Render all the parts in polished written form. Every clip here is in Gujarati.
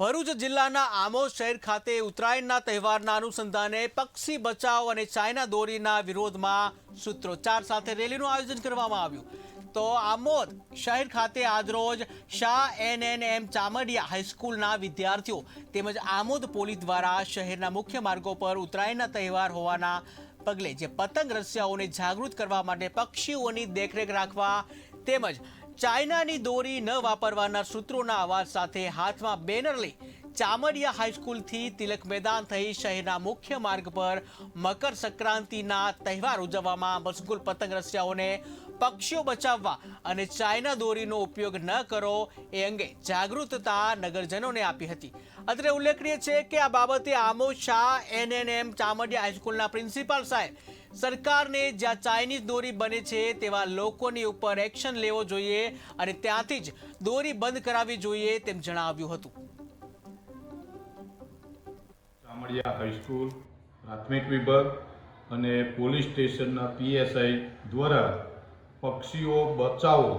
ભરૂચ જિલ્લાના આમોદ શહેર ખાતે ઉત્તરાયણના તહેવારના અનુસંધાને પક્ષી બચાવ અને ચાઇના દોરીના વિરોધમાં સૂત્રોચ્ચાર સાથે રેલીનું આયોજન કરવામાં આવ્યું। તો આમોદ શહેર ખાતે આજરોજ શાહ એનએનએમ ચામડિયા હાઈસ્કૂલના વિદ્યાર્થીઓ તેમજ આમોદ પોલીસ દ્વારા શહેરના મુખ્ય માર્ગો પર ઉત્તરાયણના તહેવાર હોવાના પગલે જે પતંગ રસિયાઓને જાગૃત કરવા માટે પક્ષીઓની દેખરેખ રાખવા તેમજ ચાઇનાની દોરી ન વાપરવાના સૂત્રોના અવાજ સાથે હાથમાં બેનર લઈ ચામડિયા હાઈસ્કૂલથી તિલક મેદાન થઈ શહેરના મુખ્ય માર્ગ પર મકર સંક્રાંતિના તહેવાર ઉજવવામાં મશગુલ પતંગ રસિયાઓને પક્ષીઓ બચાવવા અને ચાઇના દોરીનો ઉપયોગ ન કરો એ અંગે જાગૃતતા નગરજનોને આપી હતી। અત્રે ઉલ્લેખનીય છે કે આ બાબતે આમોદ શાહ એનએનએમ ચામડિયા હાઈસ્કૂલના પ્રિન્સિપાલ સાહેબ સરકારને જ્યાં ચાઇનીઝ દોરી બને છે તેવા લોકોની ઉપર એક્શન લેવો જોઈએ અને ત્યાંથી જ દોરી બંધ કરાવવી જોઈએ તેમ જણાવ્યું હતું। ચામડિયા હાઈસ્કૂલ પ્રાથમિક વિભાગ અને પોલીસ સ્ટેશનના પીએસઆઈ દ્વારા પક્ષીઓ બચાવો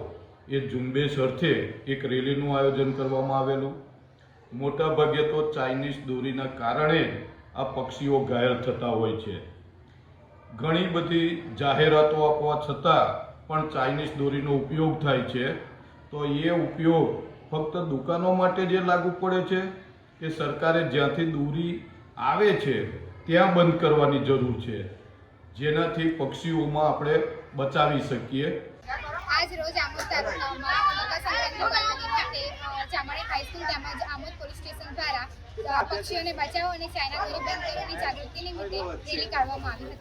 એ ઝુંબેશ અર્થે એક રેલીનું આયોજન કરવામાં આવેલું। મોટાભાગે તો ચાઇનીઝ દોરીના કારણે આ પક્ષીઓ ઘાયલ થતા હોય છે। ઘણી બધી જાહેરાતો આપવા છતાં પણ ચાઇનીઝ દોરીનો ઉપયોગ થાય છે, તો એ ઉપયોગ ફક્ત દુકાનો માટે જે લાગુ પડે છે કે સરકારે જ્યાંથી દોરી આવે છે ત્યાં બંધ કરવાની જરૂર છે, જેનાથી પક્ષીઓમાં આપણે બચાવી શકીએ। આજ રોજ આમોદ તાલુકામાં મકર સંક્રાંતિ પર્વ નિમિત્તે ચામડિયા હાઈસ્કૂલ તેમજ આમોદ પોલીસ સ્ટેશન દ્વારા પક્ષીઓને બચાવો અને ચાઇના દોરી બંધ કરવાની જાગૃતિ નિમિત્તે રેલી કાઢવામાં આવી હતી।